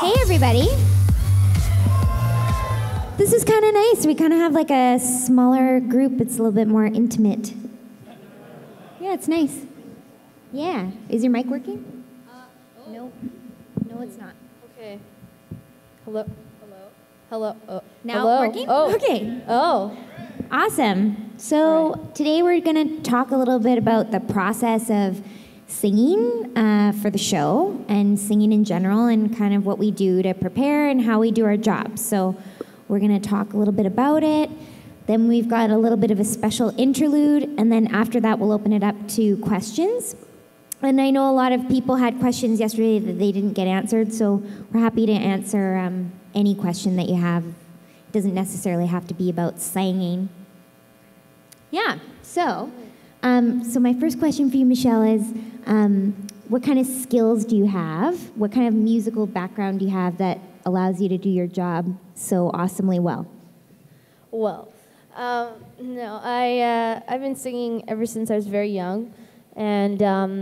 Hey, everybody. This is kind of nice. We kind of have like a smaller group. It's a little bit more intimate. Yeah, it's nice. Yeah. Is your mic working? No. No, it's not. Okay. Hello? Hello? Oh. Now Hello? working? Oh. Okay. Oh. Awesome. So today we're going to talk a little bit about the process of singing for the show and singing in general and kind of what we do to prepare and how we do our job. So we're going to talk a little bit about it. Then we've got a little bit of a special interlude, and then after that we'll open it up to questions. And I know a lot of people had questions yesterday that they didn't get answered, so we're happy to answer any question that you have. It doesn't necessarily have to be about singing. Yeah, so my first question for you, Michelle, is what kind of skills do you have? What kind of musical background do you have that allows you to do your job so awesomely well? Well, no, I've been singing ever since I was very young, and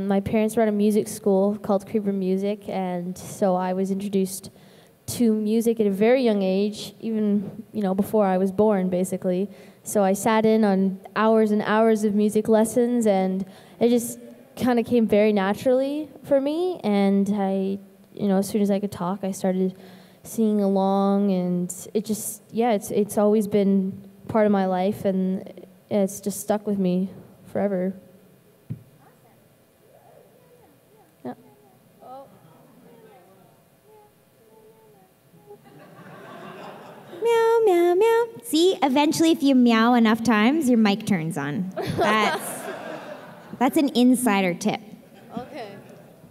my parents run a music school called Creeper Music, and so I was introduced to music at a very young age, even before I was born, basically. So I sat in on hours and hours of music lessons, and it just kind of came very naturally for me. And I, as soon as I could talk, I started singing along, and it just, it's always been part of my life, and it's just stuck with me forever. Yeah. Oh. Meow, meow, meow. See, eventually if you meow enough times, your mic turns on. That's an insider tip. Okay.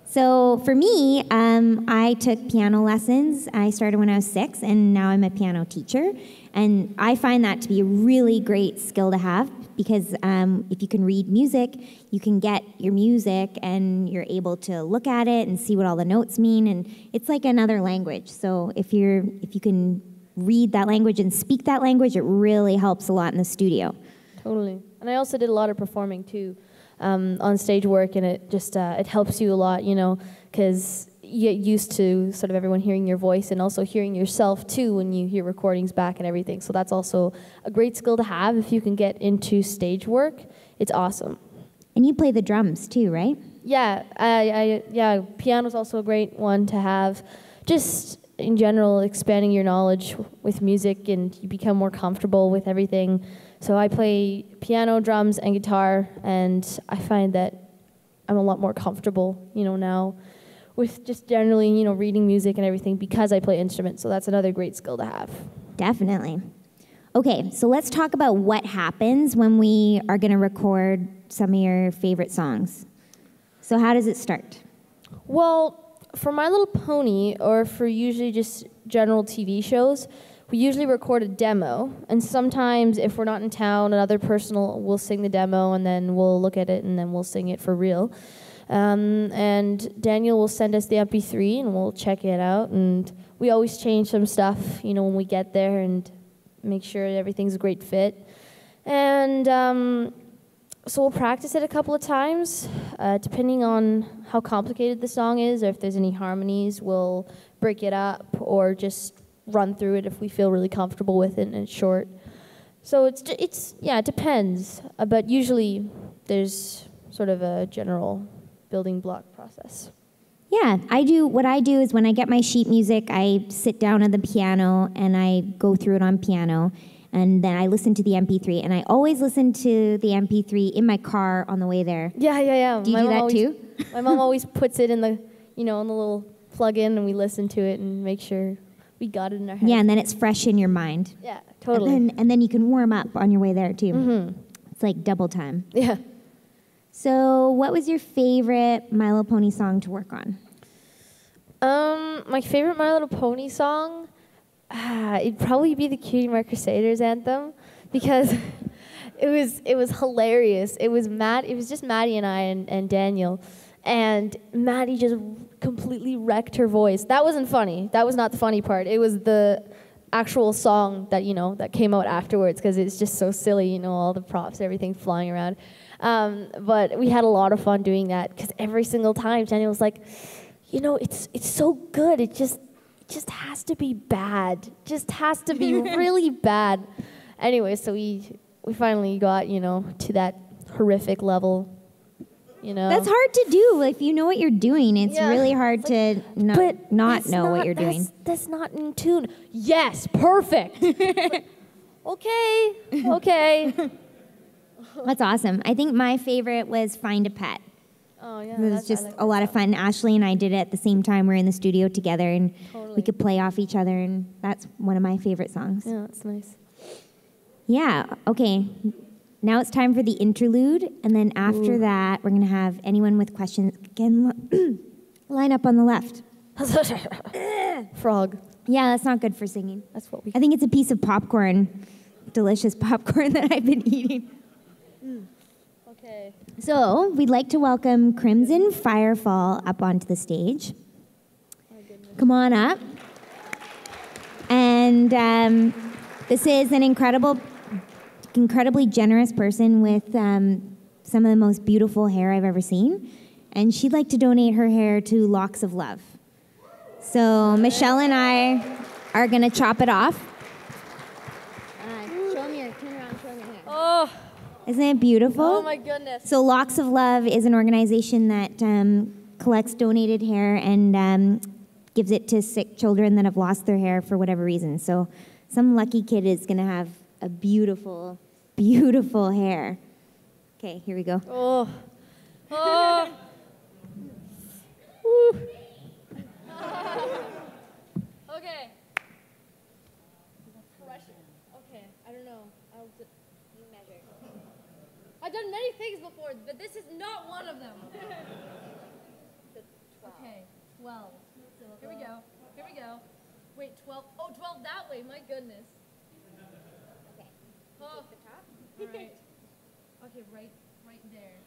So for me, I took piano lessons. I started when I was 6, and now I'm a piano teacher. And I find that to be a really great skill to have because if you can read music, you can get your music and you're able to look at it and see what all the notes mean. And it's like another language. So if you can read that language and speak that language, it really helps a lot in the studio. Totally. And I also did a lot of performing too. On stage work, and it just it helps you a lot, because you get used to sort of everyone hearing your voice and also hearing yourself too when you hear recordings back and everything. So that's also a great skill to have if you can get into stage work. It's awesome. And you play the drums too, right? Yeah, piano's also a great one to have. Just in general, expanding your knowledge with music, and you become more comfortable with everything. So I play piano, drums, and guitar, and I find that I'm a lot more comfortable, now with just generally, reading music and everything because I play instruments. So that's another great skill to have. Definitely. Okay, so let's talk about what happens when we are going to record some of your favorite songs. So how does it start? Well, for My Little Pony, or for usually just general TV shows, we usually record a demo, and sometimes if we're not in town, another person will sing the demo, and then we'll look at it, and then we'll sing it for real. And Daniel will send us the MP3, and we'll check it out, and we always change some stuff, when we get there, and make sure everything's a great fit. And so we'll practice it a couple of times, depending on how complicated the song is, or if there's any harmonies, we'll break it up, or just run through it if we feel really comfortable with it and it's short. So it depends. But usually there's sort of a general building block process. Yeah, what I do is when I get my sheet music, I sit down at the piano and I go through it on piano, and then I listen to the MP3, and I always listen to the MP3 in my car on the way there. Yeah. Do you do that too? My mom always puts it in the, in the little plug-in, and we listen to it and make sure we got it in our head. Yeah, and then it's fresh in your mind. Yeah, totally. And then you can warm up on your way there, too. Mm-hmm. It's like double time. Yeah. So what was your favorite My Little Pony song to work on? My favorite My Little Pony song, it'd probably be the Cutie Mark Crusaders anthem, because it was hilarious. It was just Maddie and I and Daniel. And Maddie just completely wrecked her voice. That wasn't funny. That was not the funny part. It was the actual song that, that came out afterwards, because it's just so silly, all the props, everything flying around. But we had a lot of fun doing that, because every single time Daniel was like, it's so good. It just just has to be bad. Just has to be really bad. Anyway, so we finally got, to that horrific level, That's hard to do. If you know what you're doing, it's really hard to not know what you're doing. That's not in tune. Yes, perfect. Okay. That's awesome. I think my favorite was Find a Pet. Oh, yeah. It was just a lot of fun. Ashley and I did it at the same time. We were in the studio together, and we could play off each other, and that's one of my favorite songs. Yeah, that's nice. Yeah, okay. Now it's time for the interlude, and then after that, we're going to have anyone with questions, again, line up on the left. Frog. Yeah, that's not good for singing. That's what we... I think it's a piece of popcorn, delicious popcorn that I've been eating. Okay. So, we'd like to welcome Crimson Firefall up onto the stage. Come on up. And this is an incredibly generous person with some of the most beautiful hair I've ever seen. And she'd like to donate her hair to Locks of Love. So, Michelle and I are going to chop it off. Turn around, show them your hair. Oh. Isn't it beautiful? Oh, my goodness. So Locks of Love is an organization that collects donated hair and gives it to sick children that have lost their hair for whatever reason. So some lucky kid is going to have a beautiful, beautiful hair. Okay, here we go. Oh. Woo. Okay. Pressure. Okay, I don't know. You measure. I've done many things before, but this is not one of them. Okay, 12. Here we go. Wait, 12. Oh, 12 that way. My goodness. Okay. Oh. The top. All right. Okay, right there.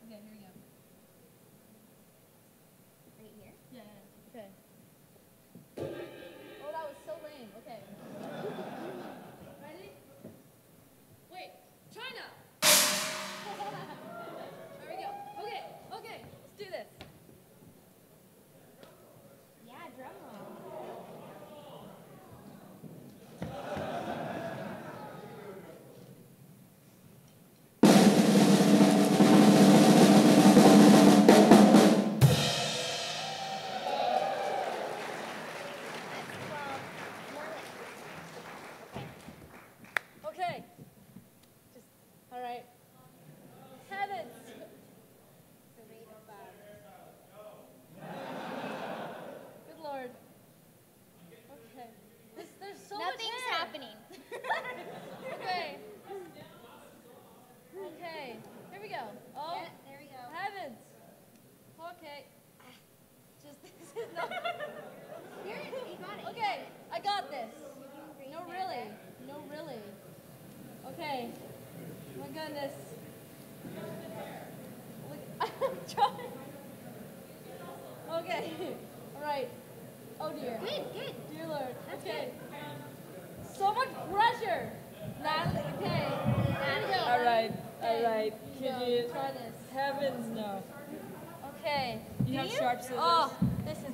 Okay, here we go. Right here. Yeah. Okay. Oh, that was so lame. Okay. Ready? Wait, China. There we go. Okay. Let's do this. Yeah, drum roll. Okay. All right. Heavens. Good Lord. Okay. There's so much hair. Happening. Okay. Okay. Here we go. Oh. Yeah, there we go. Heavens. Okay. This is not. Here, you got it. Okay. I got this. No, really. Okay. My goodness. Look, I'm trying. Okay. All right. Oh dear. Good. Dear Lord. That's Okay. So much pressure. Natalie. Okay. Natalie. All right. Okay. Can you? Try this. Heavens no. Okay. You have sharp scissors. Oh, this is.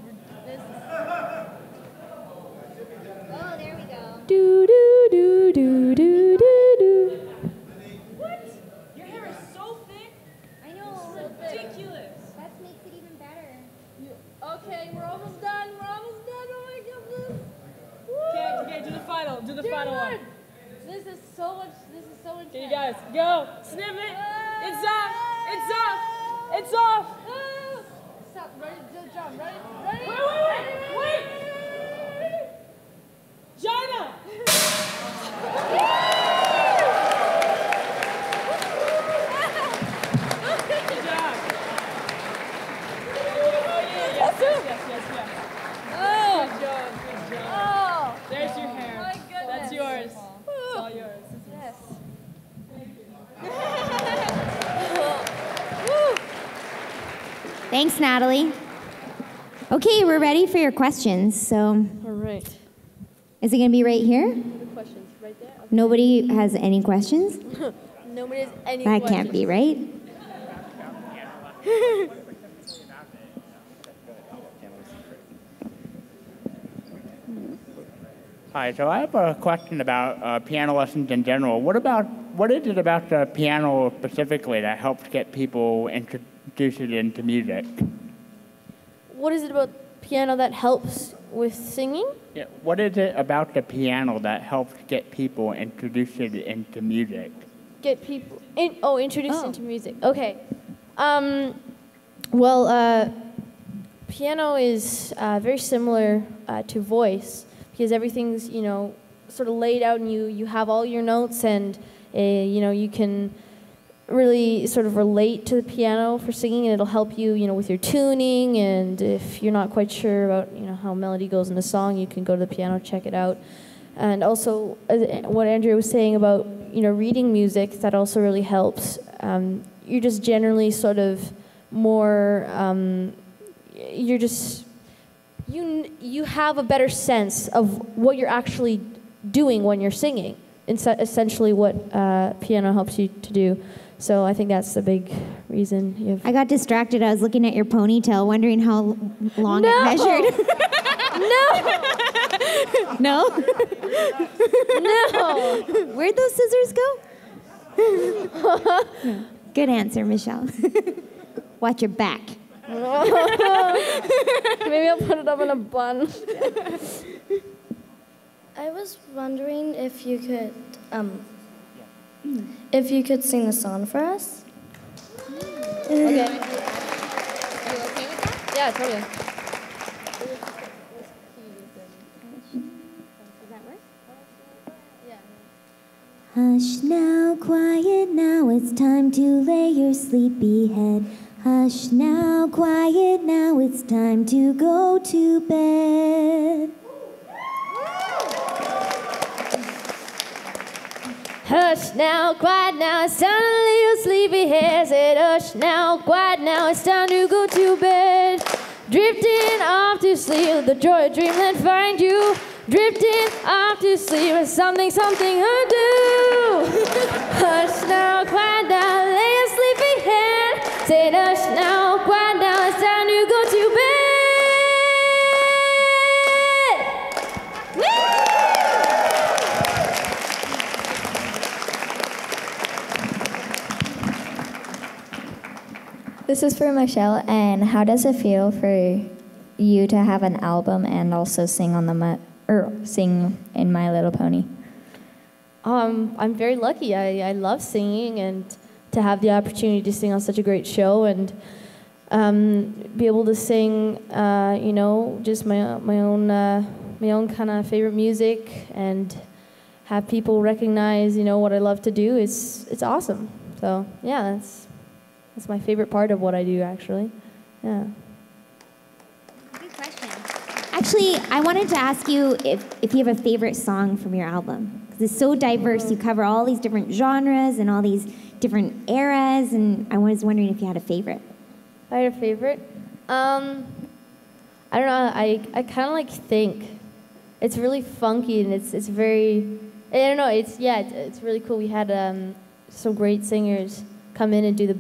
Oh, there we go. Do. What? Your hair is so thick. I know. Ridiculous. That makes it even better. Okay, we're almost done. Oh my goodness. Okay. Do the final. Do the Dear final Lord. one. This is so much. Okay, you guys, go. Snip it. It's off. Stop. Ready to jump. Ready? Wait. China. Good job. Yes. Oh. Good job. Oh. There's your hair. My goodness. That's yours. It's all yours. Yes. Thanks, Natalie. Okay, we're ready for your questions. So, All right. is it going to be right here? Good questions. Right there. Okay. Nobody has any questions? Nobody has any That questions. can't be right. Hi, so I have a question about piano lessons in general. What is it about the piano specifically that helps get people introduced into music? What is it about piano that helps with singing? Yeah, what is it about the piano that helps get people introduced into music? Get people introduced into music. Okay. Well, piano is very similar to voice because everything's sort of laid out and you have all your notes and you can really sort of relate to the piano for singing, and it'll help you with your tuning, and if you're not quite sure about how melody goes in a song, you can go to the piano, check it out. And also what Andrea was saying about reading music, that also really helps. You're just generally sort of more you have a better sense of what you're actually doing when you're singing. It's essentially what piano helps you to do. So I think that's the big reason. I got distracted. I was looking at your ponytail, wondering how long it measured. No. No. Where'd those scissors go? Good answer, Michelle. Watch your back. Maybe I'll put it up in a bun. I was wondering if you could sing the song for us. Okay. Are you okay with that? Yeah, totally. Does that work? Yeah. Hush now, quiet now, it's time to lay your sleepy head. Hush now, quiet now, it's time to go to bed. Hush now, quiet now, it's time to lay your sleepy head. Said hush now, quiet now, it's time to go to bed. Drifting off to sleep, the joy of dreamland find you. Drifting off to sleep, it's something I do. Hush now, quiet now, lay your sleepy head. Said hush now, quiet now, it's time to go to bed. This is for Michelle, and how does it feel for you to have an album and also sing on sing in My Little Pony? I'm very lucky. I love singing, and to have the opportunity to sing on such a great show and be able to sing, just my own kind of favorite music and have people recognize, what I love to do. It's awesome. So yeah, that's my favorite part of what I do, actually. Yeah. Good question. Actually, I wanted to ask you if you have a favorite song from your album. Because it's so diverse. You cover all these different genres and all these different eras, and I was wondering if you had a favorite. If I had a favorite? I don't know. I kind of think. It's really funky, and it's very... I don't know. It's really cool. We had some great singers come in and do the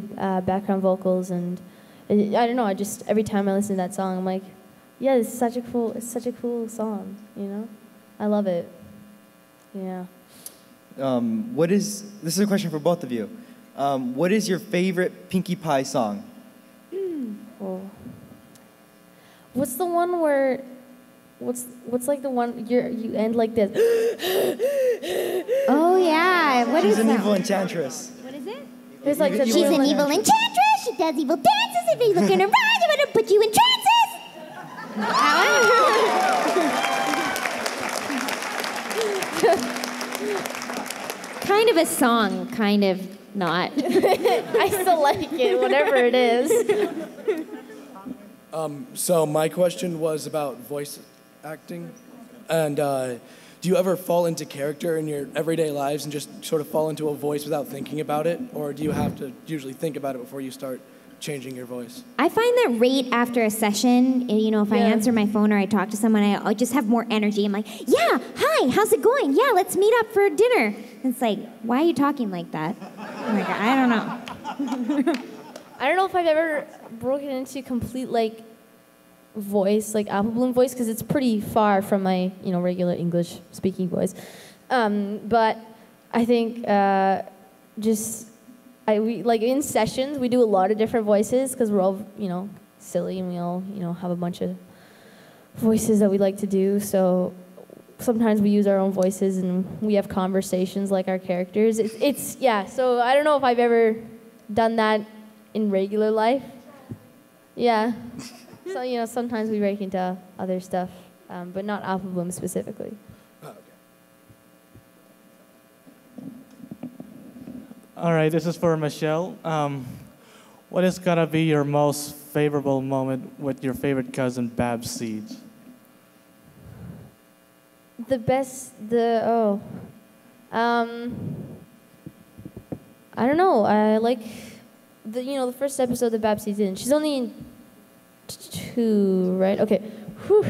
background vocals, and I don't know. Every time I listen to that song, I'm like, yeah, it's such a cool song. I love it. Yeah. This is a question for both of you. What is your favorite Pinkie Pie song? Oh. What's the one where? What's like the one you end like this? Oh yeah, what is that? She's an evil enchantress. What is it? There's like She's an evil enchantress. She does evil dances. If you look in her eyes, I'm gonna put you in trances. Kind of a song, kind of not. I still like it, whatever it is. So my question was about voice acting, and do you ever fall into character in your everyday lives and just sort of fall into a voice without thinking about it, or do you have to usually think about it before you start changing your voice? I find that right after a session, if I answer my phone or I talk to someone, I just have more energy. I'm like, yeah, hi, how's it going? Yeah, let's meet up for dinner. And it's like, why are you talking like that? I'm like, I don't know. I don't know if I've ever broken into complete voice, like Apple Bloom voice, because it's pretty far from my, regular English speaking voice. But I think we like in sessions we do a lot of different voices because we're all silly and we all have a bunch of voices that we like to do. So sometimes we use our own voices and we have conversations like our characters. It's yeah. So I don't know if I've ever done that in regular life. Yeah. So sometimes we break into other stuff, but not Apple Bloom specifically. All right, this is for Michelle. What is gonna be your most favorable moment with your favorite cousin, Babs Seeds? I don't know. I like the first episode that Babsy's in. She's only in 2, right? Okay. Whew.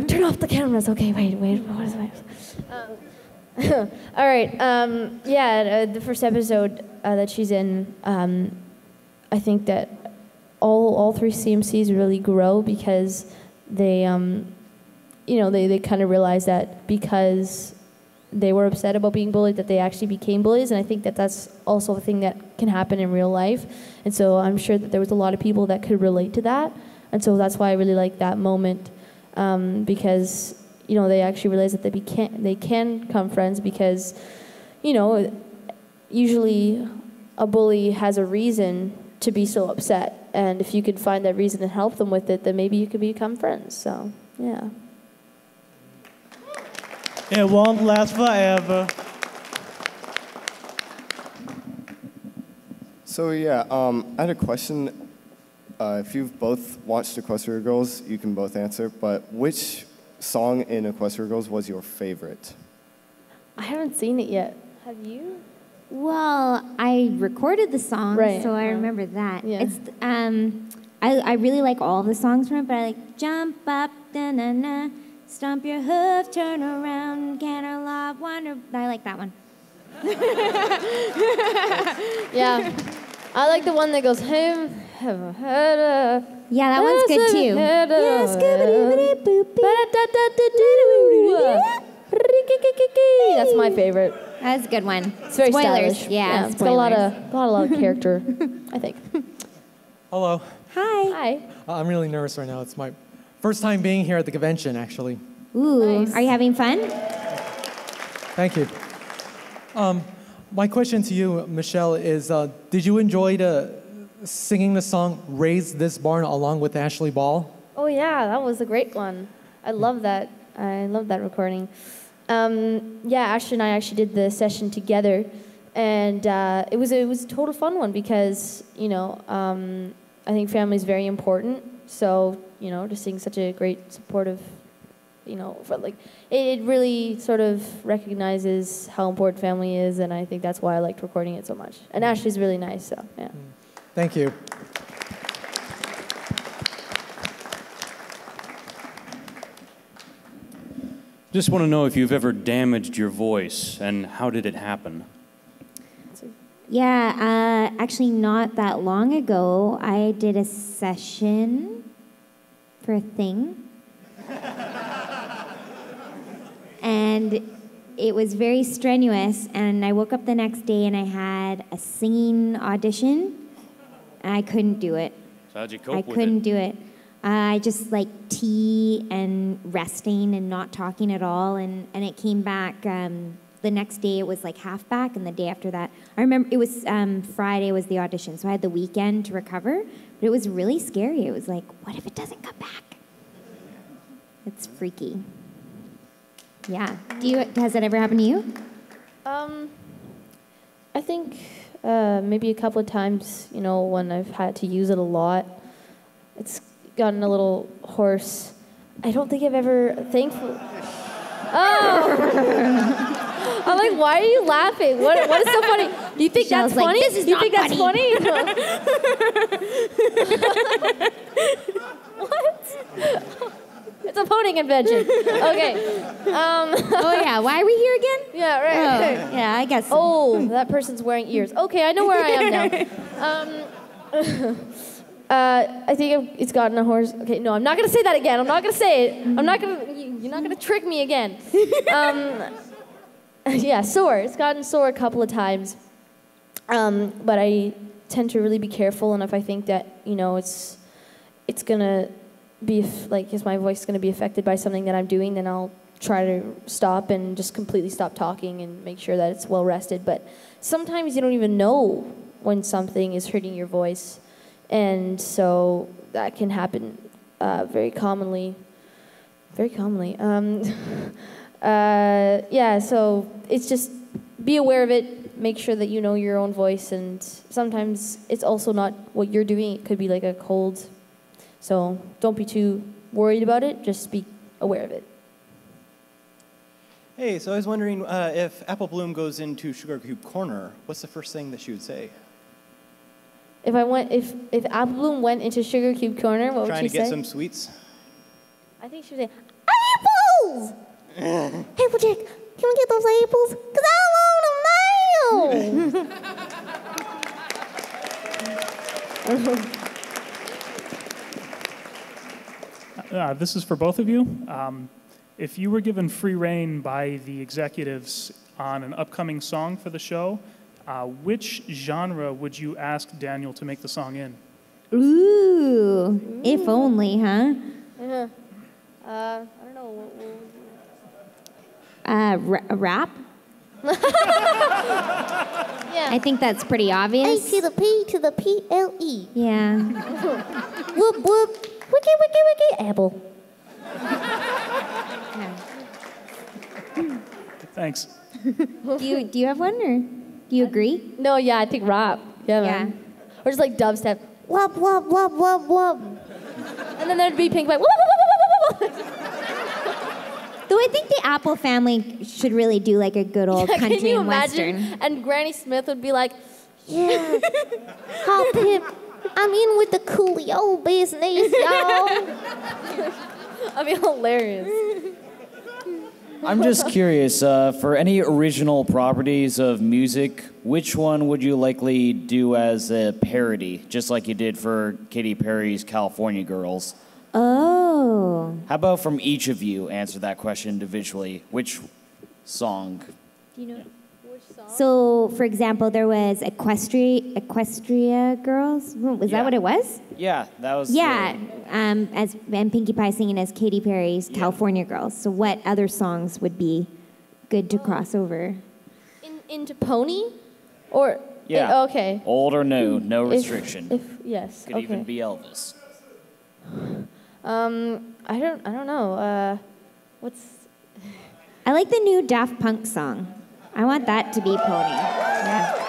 Turn off the cameras. Okay, wait. What is my? All right. The first episode that she's in, I think that all 3 CMCs really grow because they they kind of realize that because they were upset about being bullied that they actually became bullies, and I think that that's also a thing that can happen in real life. And so I'm sure that there was a lot of people that could relate to that, and so that's why I really like that moment, because they actually realize that they can become friends because usually a bully has a reason to be so upset, and if you could find that reason and help them with it, then maybe you could become friends. So yeah. It won't last forever. So yeah, I had a question. If you've both watched Equestria Girls, you can both answer, but which song in Equestria Girls was your favorite? I haven't seen it yet. Have you? Well, I recorded the song, Right. so I remember that. Yeah. It's I really like all the songs from it, but I like jump up, da na na, stomp your hoof, turn around, canterlop, wonder. I like that one. Yeah. I like the one that goes, hey, Yeah, that one's good too. Yeah, That's my favorite. That's a good one. It's very Spoilers. stylish. Yeah, It's got a lot of character, I think. Hello. Hi. Hi. I'm really nervous right now. It's my first time being here at the convention, actually. Ooh, Nice. are you having fun? Thank you. My question to you, Michelle, is did you enjoy singing the song Raise This Barn along with Ashley Ball? Oh yeah, that was a great one. I love that. I love that recording. Ashley and I actually did the session together, and it was a total fun one because I think family is very important. So just seeing such a great supportive, it really sort of recognizes how important family is, and I think that's why I liked recording it so much. And Ashley's really nice, so yeah. Thank you. Just want to know if you've ever damaged your voice, and how did it happen? Yeah, actually not that long ago, I did a session for a thing. And it was very strenuous, and I woke up the next day and I had a singing audition, and I couldn't do it. So how'd you cope with it? I couldn't do it. I just like tea and resting and not talking at all, and it came back. The next day it was like half back, and the day after that, I remember it was Friday was the audition, so I had the weekend to recover, but it was really scary. It was like, what if it doesn't come back? It's freaky. Yeah. Has that ever happened to you? I think maybe a couple of times, when I've had to use it a lot, it's gotten a little hoarse. I don't think I've ever, thankfully. Oh! I'm like, why are you laughing? What is so funny? Do you think Michelle's that's funny? like, this is Do you not think that's funny? What? It's a pony convention. Okay. Oh yeah, why are we here again? Yeah, right. Oh, yeah, I guess so. Oh, that person's wearing ears. Okay, I know where I am now. I think it's gotten a horse. Okay, no, I'm not gonna say that again. I'm not gonna say it. I'm not gonna. You're not gonna trick me again. Yeah, sore. It's gotten sore a couple of times. But I tend to really be careful, and if I think that it's gonna be is my voice gonna be affected by something that I'm doing, then I'll try to stop and just completely stop talking and make sure that it's well rested. But sometimes you don't even know when something is hurting your voice. And so that can happen very commonly. Very commonly. Yeah, so it's just be aware of it. Make sure that you know your own voice. And sometimes it's also not what you're doing. It could be like a cold. So don't be too worried about it. Just be aware of it. Hey, so I was wondering if Apple Bloom goes into Sugar Cube Corner, what's the first thing that she would say? If Apple Bloom went into Sugar Cube Corner, what would she say? Trying to get some sweets. I think she would say, apples! Applejack, can we get those apples? Because I want them now! This is for both of you. If you were given free rein by the executives on an upcoming song for the show, which genre would you ask Daniel to make the song in? Ooh, if only, huh? I don't know. A rap? Yeah. I think that's pretty obvious. A to the P to the PLE. Yeah. Whoop, whoop. Wiki, wiki, wiki. Apple. Thanks. Do you have one, or do you agree? No, yeah, I think rap. Yeah, man. Or just like dubstep. Wub, wub, wub, wub, wub. And then there'd be Pink like, wub, wub, wub, wub, wub, wub. Though I think the Apple family should really do like a good old country Can you and imagine? western. And Granny Smith would be like, yeah, hop hip, I'm in with the Coolio business, y'all. That'd be hilarious. I'm just curious, for any original properties of music, which one would you likely do as a parody, just like you did for Katy Perry's California Girls? Oh. How about from each of you answer that question individually? Which song? Do you know which song? So, for example, there was Equestria Girls. Was that what it was? Yeah, that was... Yeah, and Pinkie Pie singing as Katy Perry's California Girls. So what other songs would be good to cross over? Into Pony? Or... Yeah. Okay. Old or new, no restriction. Yes, Could even be Elvis. I don't know. What's... I like the new Daft Punk song. I want that to be Pony. Yeah.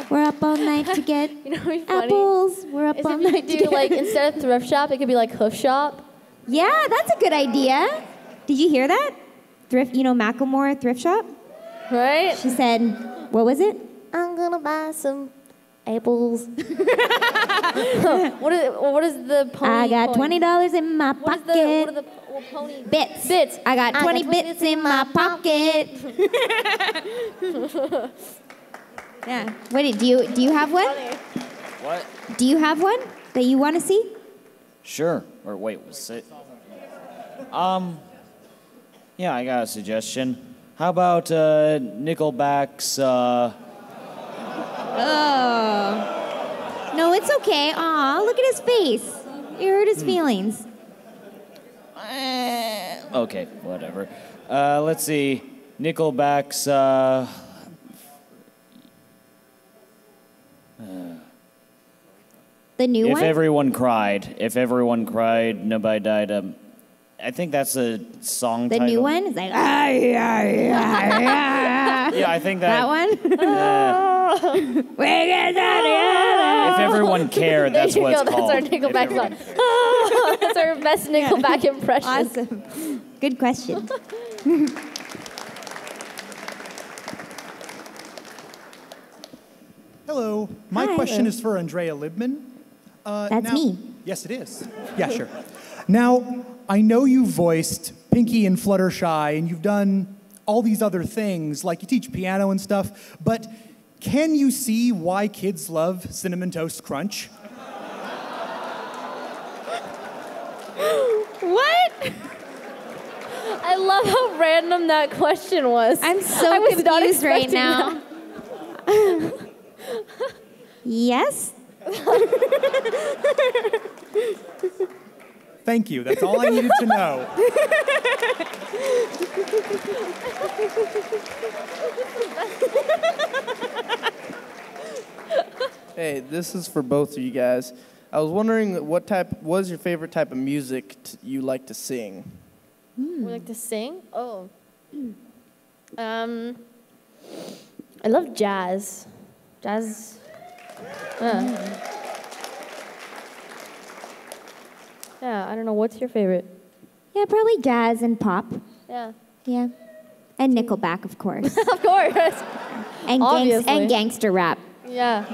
We're up all night to get apples. We're up all night to get... like, instead of thrift shop, it could be like hoof shop. Yeah, that's a good idea. Did you hear that? Thrift, Macklemore thrift shop? Right? She said, what was it? I'm gonna buy some apples. What is the pony? I got $20 in my pocket. What are the pony? Bits. Bits. I got 20 bits in my pocket. Yeah. Wait, do you have one? What? Do you have one that you want to see? Sure. Or wait, was it? Yeah, I got a suggestion. How about Nickelback's? Oh. No, it's okay. Aw, look at his face. You hurt his feelings. Okay, whatever. Let's see. Nickelback's. The new one? If everyone cried, nobody died. I think that's a song The title. new one? It's like, Yeah, I think that. That one? If everyone cared, that's There you what it's go, called. That's our Nickelback song. That's our best Nickelback impression. Awesome. Good question. Hello. My question is for Andrea Libman. That's me. Yes, it is. Yeah, sure. Now, I know you voiced Pinky in Fluttershy, and you've done all these other things, like you teach piano and stuff, but can you see why kids love Cinnamon Toast Crunch? What? I love how random that question was. I'm so I was not confused right expecting now. that. Yes? Thank you. That's all I needed to know. Hey, this is for both of you guys. I was wondering what was your favorite type of music you like to sing? We like to sing? Oh. I love jazz. Jazz. Yeah, I don't know. What's your favorite? Yeah, probably jazz and pop. Yeah. Yeah. And Nickelback, of course. Of course. And, Obviously. and gangster rap. Yeah.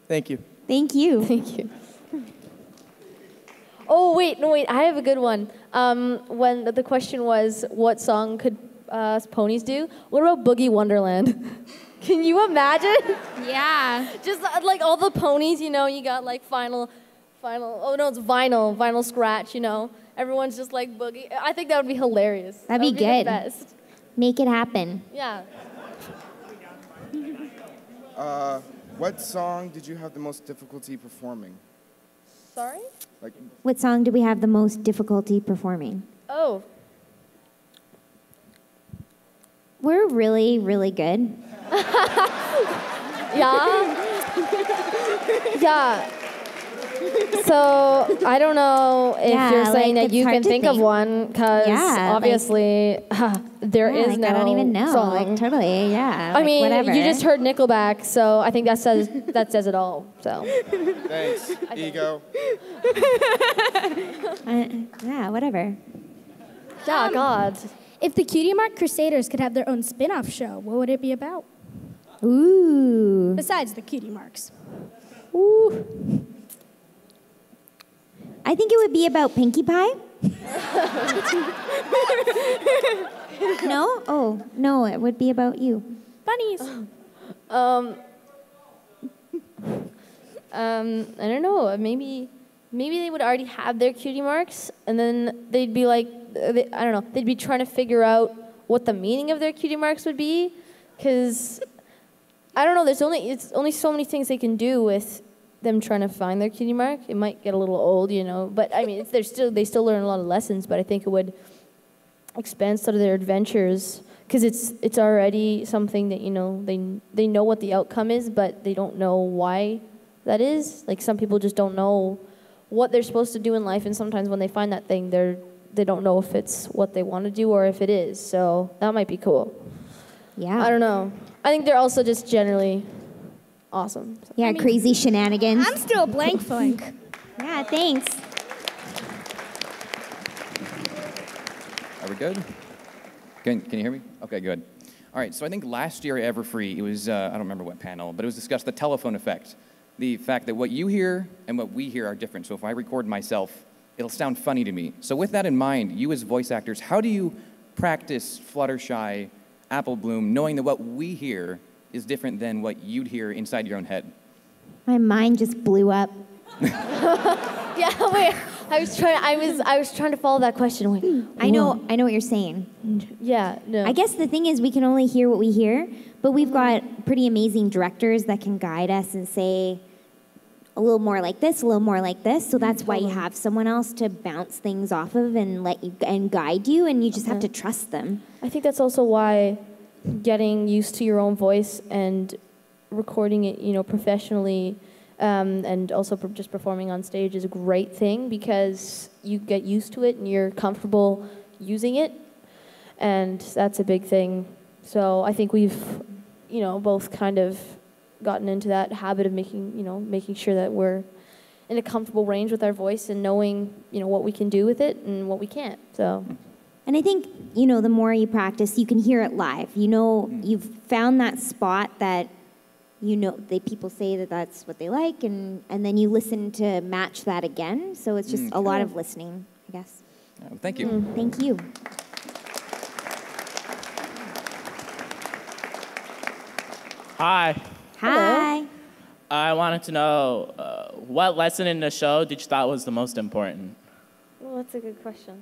Thank you. Thank you. Thank you. Oh, wait, I have a good one. When the question was, what song could ponies do? What about Boogie Wonderland? Can you imagine? Yeah. Just like all the ponies, you got like final, oh no, it's vinyl scratch, Everyone's just like boogie. I think that would be hilarious. That'd be would good. The best. Make it happen. Yeah. What song did you have the most difficulty performing? Sorry? Like, What song do we have the most difficulty performing? Oh. We're really, really good. Yeah. Yeah. So I don't know if you're saying that it's you hard can to think of one, because obviously there is no I don't even know. song. Like, totally, yeah. I mean, whatever. you just heard Nickelback, so I think that says it all. So. Thanks, ego. Yeah, whatever. Yeah, God. If the Cutie Mark Crusaders could have their own spin-off show, what would it be about? Ooh. Besides the Cutie Marks. Ooh. I think it would be about Pinkie Pie. No? Oh, no, it would be about you. Bunnies. I don't know. Maybe they would already have their cutie marks, and then they'd be like, I don't know. They'd be trying to figure out what the meaning of their cutie marks would be, because I don't know. It's only so many things they can do with them trying to find their cutie mark. It might get a little old, but I mean, they still learn a lot of lessons. But I think it would expand sort of their adventures, because it's already something that they know what the outcome is, but they don't know why that is. Like, some people just don't know what they're supposed to do in life, and sometimes when they find that thing, they don't know if it's what they want to do or if it is. So that might be cool. Yeah. I don't know. I think they're also just generally awesome. Yeah, crazy shenanigans. I'm still blank. Yeah, thanks. Are we good? Can you hear me? Okay, good. All right, so I think last year at Everfree, it was, I don't remember what panel, but it was discussed the telephone effect. The fact that what you hear and what we hear are different. So if I record myself, it'll sound funny to me. So with that in mind, you as voice actors, how do you practice Fluttershy, Apple Bloom, knowing that what we hear is different than what you'd hear inside your own head? My mind just blew up. Yeah, wait. I was trying to follow that question. Wait, I know what you're saying. Yeah, no. I guess the thing is we can only hear what we hear, but we've got pretty amazing directors that can guide us and say a little more like this, a little more like this. So that's why you have someone else to bounce things off of and guide you, and you just have to trust them. I think that's also why getting used to your own voice and recording it, professionally, and also just performing on stage is a great thing, because you get used to it and you're comfortable using it, and that's a big thing. So I think we've, both kind of gotten into that habit of making sure that we're in a comfortable range with our voice and knowing, what we can do with it and what we can't. So. And I think, the more you practice, you can hear it live. You've found that spot that, people say that that's what they like, and then you listen to match that again. So it's just a lot of listening, I guess. Thank you. Thank you. Hi. Hi. I wanted to know what lesson in the show did you thought was the most important? Well, that's a good question.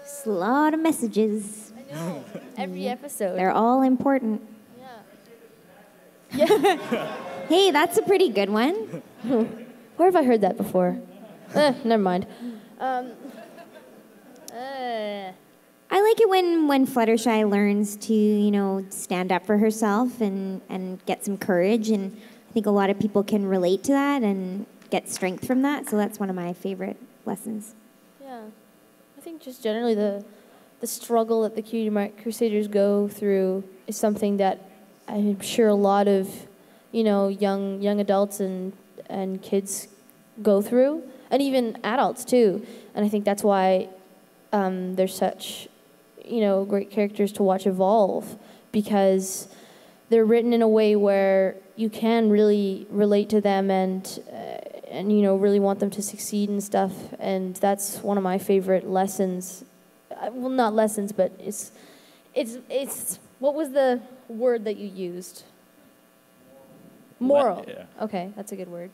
Just a lot of messages. I know. Every episode. They're all important. Hey, that's a pretty good one. Where have I heard that before? Never mind. I like it when Fluttershy learns to, stand up for herself and get some courage. And I think a lot of people can relate to that and get strength from that. So that's one of my favorite lessons. Yeah. I think just generally the struggle that the Cutie Mark Crusaders go through is something that I'm sure a lot of, young adults and kids go through, and even adults too. And I think that's why they're such, great characters to watch evolve, because they're written in a way where you can really relate to them and really want them to succeed and stuff. And that's one of my favorite lessons. Well, not lessons, but it's what was the word that you used? Moral. Yeah. Okay, that's a good word.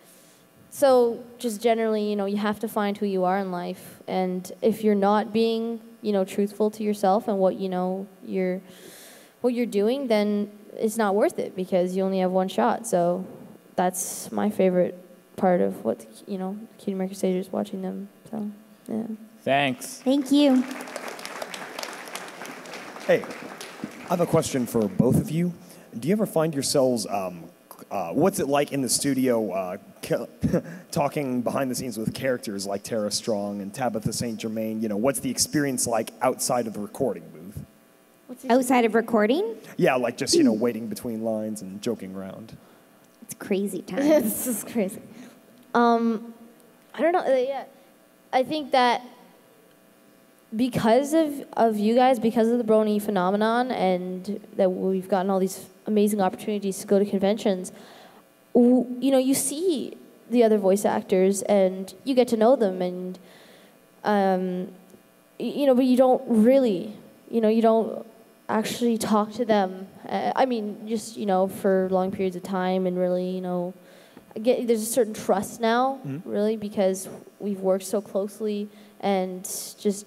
So just generally, you have to find who you are in life, and if you're not being, truthful to yourself and what you're doing, then it's not worth it, because you only have one shot. So that's my favorite part of what Cutie Mark Crusaders, watching them. So yeah. Thanks. Thank you. Hey, I have a question for both of you. Do you ever find yourselves, what's it like in the studio talking behind the scenes with characters like Tara Strong and Tabitha St. Germain? What's the experience like outside of the recording booth? Outside of recording? Yeah, like just, waiting between lines and joking around. It's crazy time. This is crazy. I don't know. Yeah, I think that because of you guys, because of the Brony phenomenon, and that we've gotten all these amazing opportunities to go to conventions, you see the other voice actors and you get to know them, and but you don't really, you don't actually talk to them. Just for long periods of time, and really, there's a certain trust now, really, because we've worked so closely and just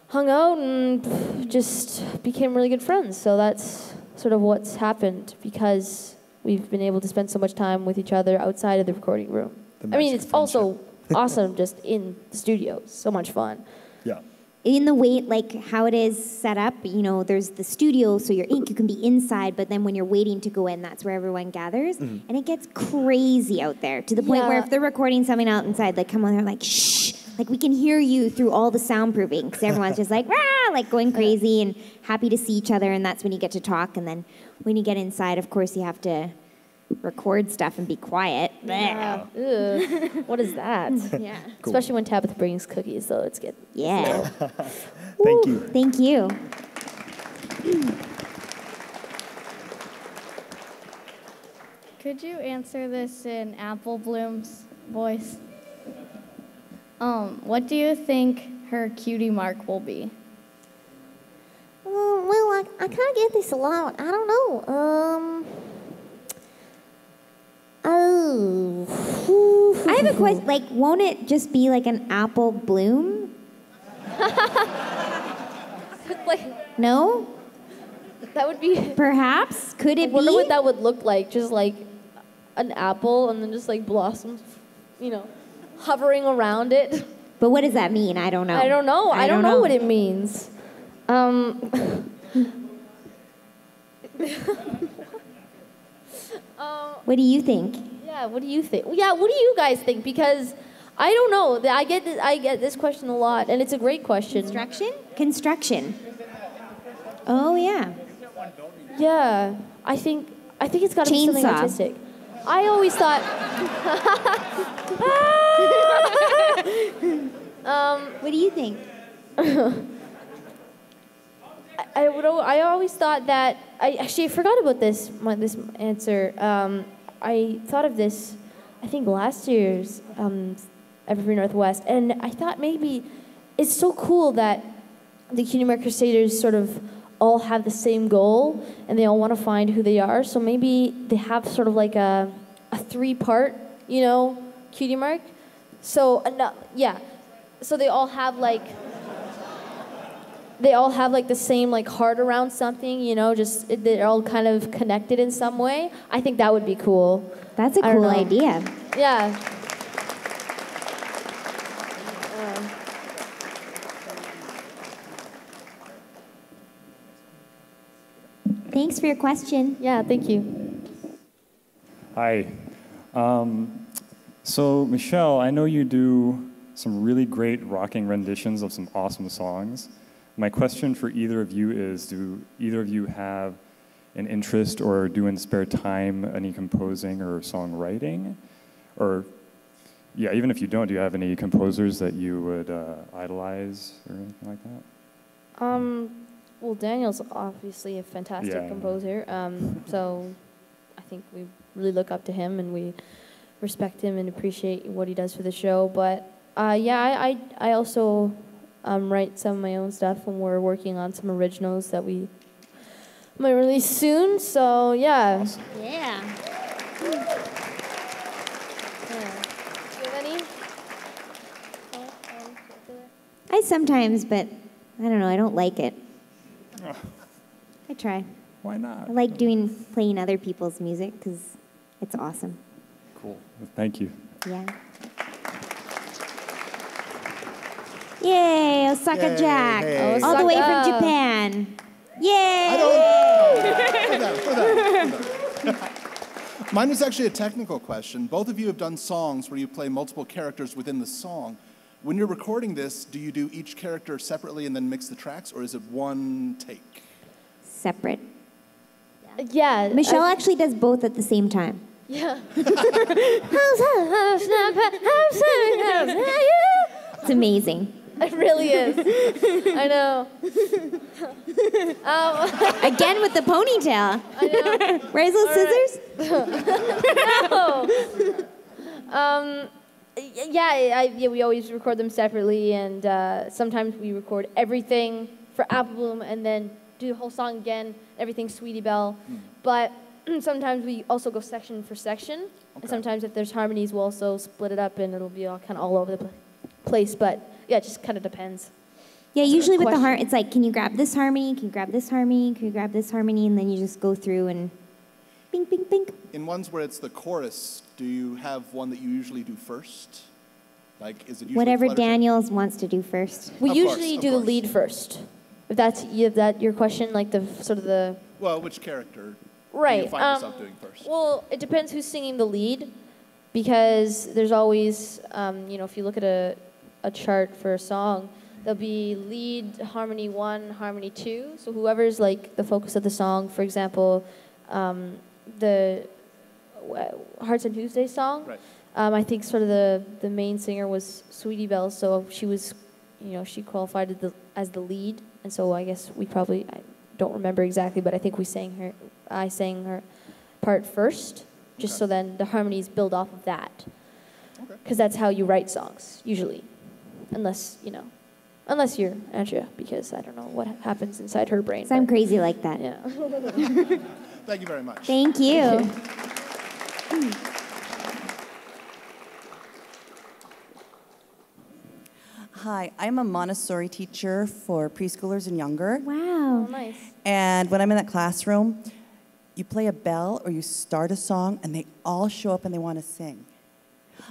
hung out and just became really good friends. So that's sort of what's happened, because we've been able to spend so much time with each other outside of the recording room. It's also awesome just in the studio. So much fun. Yeah. In the way, like how it is set up, there's the studio, so your ink, you can be inside, but then when you're waiting to go in, that's where everyone gathers. And it gets crazy out there, to the point where if they're recording something out inside, like come on, they're like, shh, like we can hear you through all the soundproofing, because everyone's just like, rah, like going crazy and happy to see each other, and that's when you get to talk. And then when you get inside, of course, you have to record stuff and be quiet. Yeah. Ugh. What is that? Yeah. Cool. Especially when Tabitha brings cookies, though. It's good. Yeah. Thank you. Thank you. Could you answer this in Apple Bloom's voice? What do you think her cutie mark will be? Well, I kind of get this a lot. I don't know. I have a question. Like, won't it just be like an apple bloom? No? That would be... Perhaps? Could it be? I wonder what that would look like. Just like an apple and then just like blossoms, hovering around it. But what does that mean? I don't know. I don't know. I don't know what it means. What do you think? Yeah, what do you think? Yeah, what do you guys think? Because I don't know. I get this question a lot, and it's a great question. Construction. Oh yeah. Yeah, I think it's got to be something artistic. I always thought. What do you think? I always thought that I forgot about this answer. I thought of this, I think last year's Everfree Northwest, and I thought maybe it's so cool that the Cutie Mark Crusaders sort of all have the same goal and they all want to find who they are. So maybe they have sort of like a 3-part, cutie mark. So yeah, so they all have like the same like heart around something, just they're all kind of connected in some way. I think that would be cool. That's a cool idea. Yeah. Thanks for your question. Yeah, thank you. Hi. So, Michelle, I know you do some really great rocking renditions of some awesome songs. My question for either of you is, do either of you have an interest or do in spare time any composing or songwriting? Or, yeah, even if you don't, do you have any composers that you would idolize or anything like that? Well, Daniel's obviously a fantastic composer, so I think we really look up to him and we respect him and appreciate what he does for the show. But I also write some of my own stuff, and we're working on some originals that we might release soon. So yeah. Awesome. Yeah. Do you have any? I sometimes, but I don't know. I don't like it. I try. Why not? I like playing other people's music because it's awesome. Cool. Thank you. Yeah. Yay, Osaka Yay, Jack. hey. All the way from Osaka. Japan. Yay! Mine was actually a technical question. Both of you have done songs where you play multiple characters within the song. When you're recording this, do you do each character separately and then mix the tracks, or is it one take? Separate. Yeah. Michelle actually does both at the same time. Yeah. It's amazing. It really is. I know. Again with the ponytail. I know. Where's those scissors? No. Yeah, we always record them separately, and sometimes we record everything for Apple Bloom and then do the whole song again, everything Sweetie Belle. But sometimes we also go section for section, and sometimes if there's harmonies, we'll also split it up, and it'll be all kind of all over the place. But yeah, it just kind of depends. Yeah, That's a usually good with the question. it's like, can you grab this harmony? Can you grab this harmony? Can you grab this harmony? And then you just go through and bing, bing, bing. In ones where it's the chorus, do you have one that you usually do first? Like, is it usually Whatever Fluttershy? Daniels wants to do first. We Of usually course, do of the course. lead first. If that your question, like the sort of the Well, which character do right. you find yourself doing first? Well, it depends who's singing the lead, because there's always, if you look at a chart for a song, there'll be lead, harmony 1, harmony 2. So whoever's like the focus of the song, for example, the Hearts and Tuesday song. Right. I think sort of the main singer was Sweetie Belle, so she was, she qualified as the lead, and so I guess I don't remember exactly, but I think I sang her part first, just so then the harmonies build off of that. Because that's how you write songs, usually. Unless you're Andrea, because I don't know what happens inside her brain. So I'm crazy like that. Yeah. Thank you very much. Thank you. Hi, I'm a Montessori teacher for preschoolers and younger. Wow. Oh, nice. And when I'm in that classroom, you play a bell or you start a song and they all show up and they want to sing.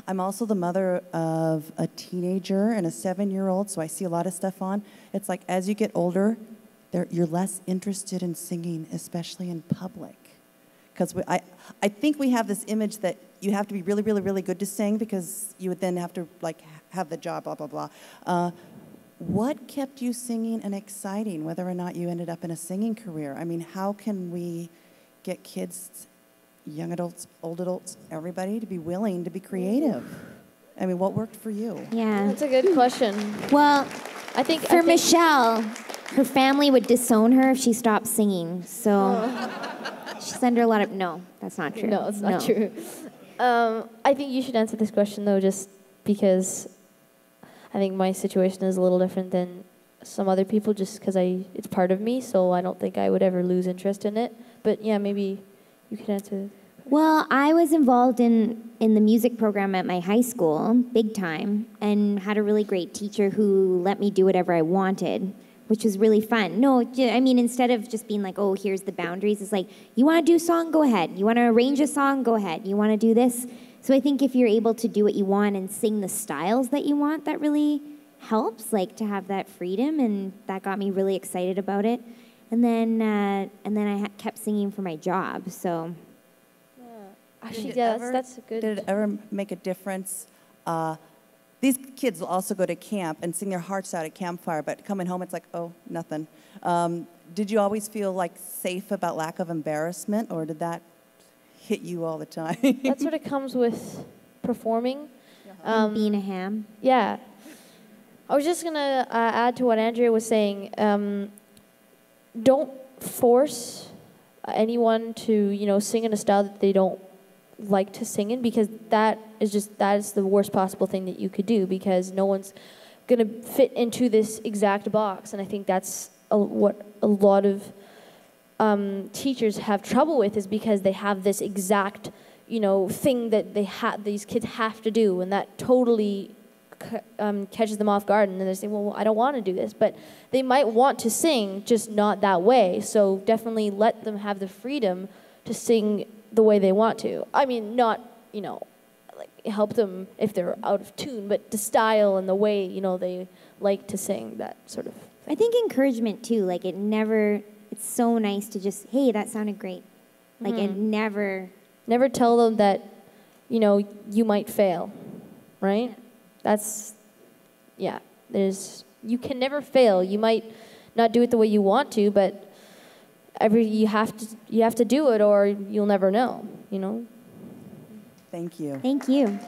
I'm also the mother of a teenager and a 7-year-old, so I see a lot of stuff on. It's like as you get older, you're less interested in singing, especially in public. Because I think we have this image that you have to be really, really, really good to sing because you would then have to have the job, blah, blah, blah. What kept you singing and exciting, whether or not you ended up in a singing career? I mean, how can we get kids, young adults, old adults, everybody to be willing to be creative? I mean, what worked for you? Yeah. That's a good question. Well, I think for Michelle, her family would disown her if she stopped singing. So she's under a lot of... No, that's not true. No, it's not true. I think you should answer this question, though, just because I think my situation is a little different than some other people just because it's part of me, so I don't think I would ever lose interest in it. But yeah, maybe you could answer. Well, I was involved in the music program at my high school, big time, and had a really great teacher who let me do whatever I wanted, which was really fun. No, I mean, instead of just being like, oh, here's the boundaries, it's like, you want to do a song, go ahead. You want to arrange a song, go ahead. You want to do this? So I think if you're able to do what you want and sing the styles that you want, that really helps, like to have that freedom, and that got me really excited about it. And then I kept singing for my job, so... Actually, yeah, that's a good... Did it ever make a difference? These kids will also go to camp and sing their hearts out at campfire, but coming home, it's like, oh, nothing. Did you always feel like safe about lack of embarrassment, or did that hit you all the time? That's what it comes with performing. Being a ham. Yeah. I was just going to add to what Andrea was saying. Don't force anyone to, sing in a style that they don't like to sing in, because that is the worst possible thing that you could do, because no one's going to fit into this exact box. And I think that's what a lot of teachers have trouble with, is because they have this exact thing that these kids have to do, and that totally catches them off guard, and then they say, well, I don't want to do this. But they might want to sing, just not that way. So definitely let them have the freedom to sing the way they want to. I mean, not, like help them if they're out of tune, but the style and the way, they like to sing, that sort of thing. I think encouragement too, like it's so nice to just, hey, that sounded great. Like it never tell them that, you might fail, right? You can never fail. You might not do it the way you want to, but you have to do it, or you'll never know, Thank you. Thank you.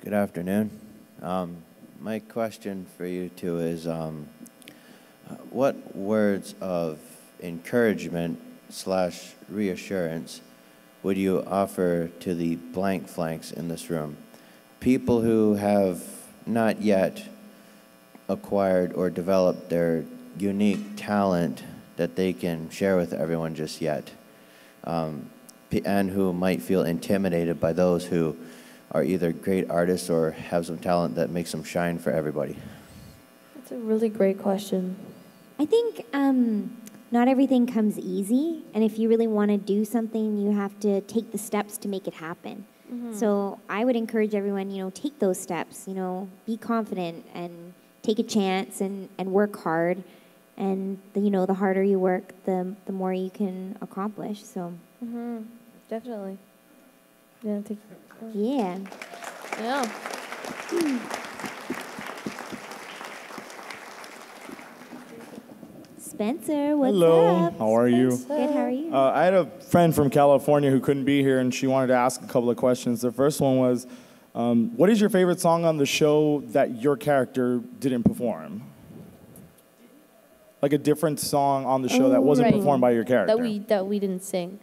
Good afternoon. My question for you two is, what words of encouragement / reassurance would you offer to the blank flanks in this room? People who have not yet acquired or developed their unique talent that they can share with everyone just yet, and who might feel intimidated by those who are either great artists or have some talent that makes them shine for everybody. That's a really great question. I think not everything comes easy, and if you really want to do something, you have to take the steps to make it happen. So I would encourage everyone, take those steps, be confident and take a chance and work hard. And, the harder you work, the more you can accomplish, so. Definitely. Yeah. Yeah. Spencer, what's Hello, up? how are you? Good, how are you? I had a friend from California who couldn't be here, and she wanted to ask a couple of questions. The first one was, what is your favorite song on the show that your character didn't perform? Like a different song on the show that wasn't performed by your character. That we didn't sing.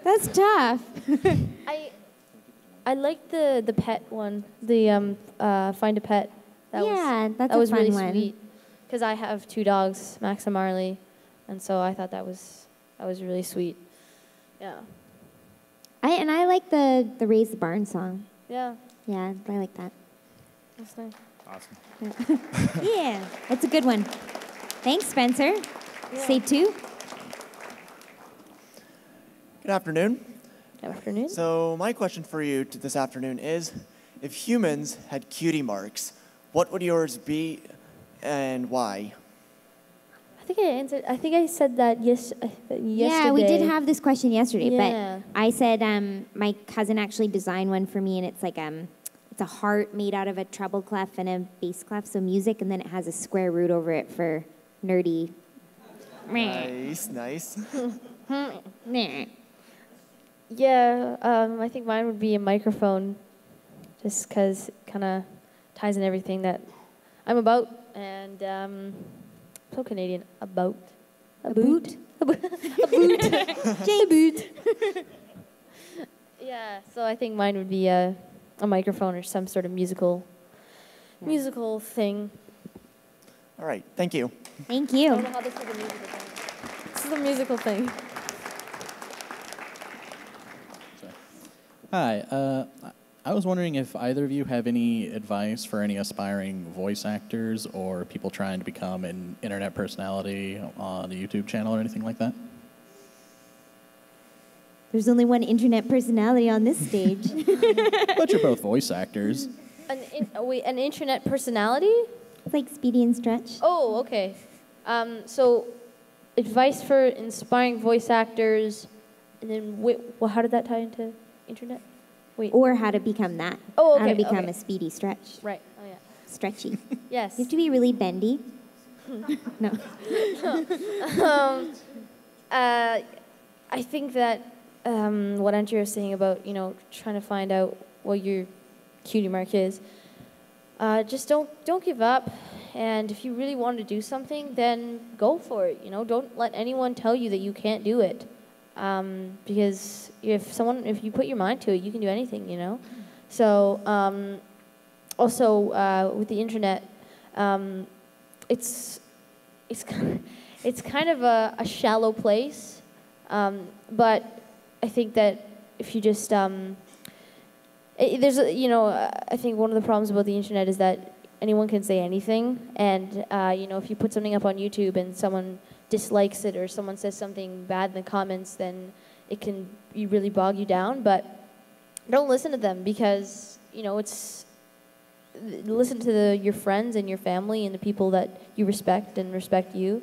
That's tough. I like the pet one, the Find a Pet. That was fun really one. sweet, because I have 2 dogs, Max and Marley, and so I thought that was really sweet. Yeah. I like the Raise the Barn song. Yeah. Yeah, I like that. That's nice. Awesome. Yeah, that's a good one. Thanks, Spencer. Say 2. Good afternoon. Good afternoon. So my question for you this afternoon is, if humans had cutie marks, what would yours be and why? I think I said that yesterday. Yeah, we did have this question yesterday, Yeah. but I said my cousin actually designed one for me, and it's like it's a heart made out of a treble clef and a bass clef, so music, and then it has a square root over it for nerdy. Nice. Yeah, I think mine would be a microphone. just because it kind of ties in everything that I'm about, and so Canadian, about. A boot. A boot. A boot. Yeah, so I think mine would be a microphone or some sort of musical thing. All right, thank you. Thank you. I don't know how this is a musical thing. This is a musical thing. Hi, I was wondering if either of you have any advice for any aspiring voice actors or people trying to become an internet personality on a YouTube channel or anything like that? There's only one internet personality on this stage. But you're both voice actors. An internet personality? It's like Speedy and Stretch. Oh, okay. So, advice for inspiring voice actors, and then well, how did that tie into internet? Wait. Or how to become that. Oh, okay. How to become okay. a Speedy Stretch. Right. Oh, yeah. Stretchy. Yes. You have to be really bendy. No. I think that what Andrea was saying about, trying to find out what your cutie mark is, just don't give up. And if you really want to do something, then go for it. Don't let anyone tell you that you can't do it. Because if you put your mind to it, you can do anything, So, also, with the internet, it's kind of a shallow place, but I think that if you just, I think one of the problems about the internet is that anyone can say anything, and, if you put something up on YouTube and someone dislikes it or someone says something bad in the comments, then it can really bog you down. But don't listen to them because, listen to your friends and your family and the people that you respect and respect you.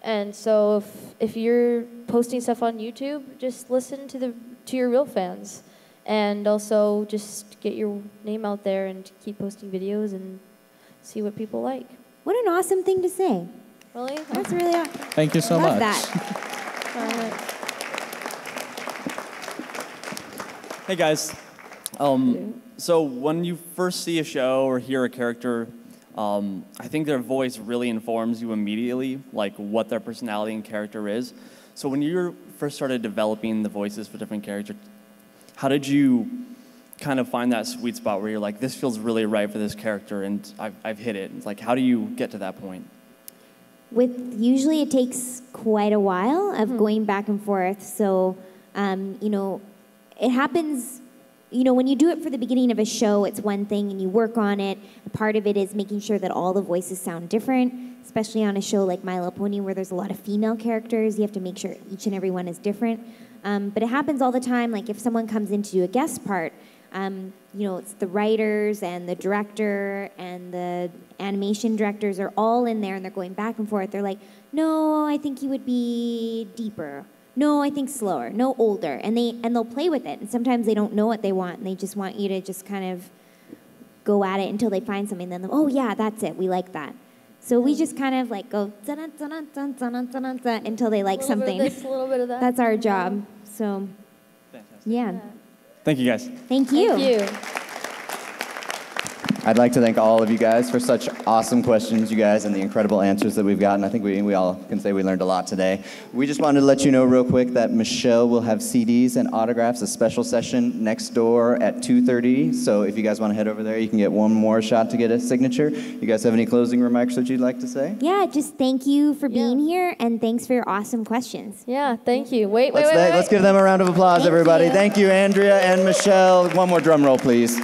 And so if you're posting stuff on YouTube, just listen to your real fans, and also just get your name out there and keep posting videos and see what people like. What an awesome thing to say. Really? That's really awesome. Thank you so Love much. that. Hey guys. So when you first see a show or hear a character, I think their voice really informs you immediately, like what their personality and character is. So when you first started developing the voices for different characters, how did you kind of find that sweet spot where you're like, this feels really right for this character and I've hit it? It's like, how do you get to that point? Usually it takes quite a while of going back and forth. So, it happens, when you do it for the beginning of a show, it's one thing and you work on it. Part of it is making sure that all the voices sound different, especially on a show like My Little Pony where there's a lot of female characters. You have to make sure each and every one is different. But it happens all the time. Like if someone comes in to do a guest part, it's the writers and the director and the animation directors are all in there and they're going back and forth. They're like, no, I think you would be deeper. No, I think slower. No, older. And they'll play with it. And sometimes they don't know what they want and they just want you to just kind of go at it until they find something. Then, oh yeah, that's it. We like that. So we just kind of like go until they like something. A little bit of that. That's our job. So, yeah. Thank you, guys. Thank you. Thank you. I'd like to thank all of you guys for such awesome questions, you guys, and the incredible answers that we've gotten. I think we all can say we learned a lot today. We just wanted to let you know real quick that Michelle will have CDs and autographs, a special session next door at 2:30. So if you guys want to head over there, you can get one more shot to get a signature. You guys have any closing remarks that you'd like to say? Yeah, just thank you for being here, and thanks for your awesome questions. Yeah, thank you. Wait. Let's give them a round of applause, everybody. Thank you, Andrea and Michelle. One more drum roll, please.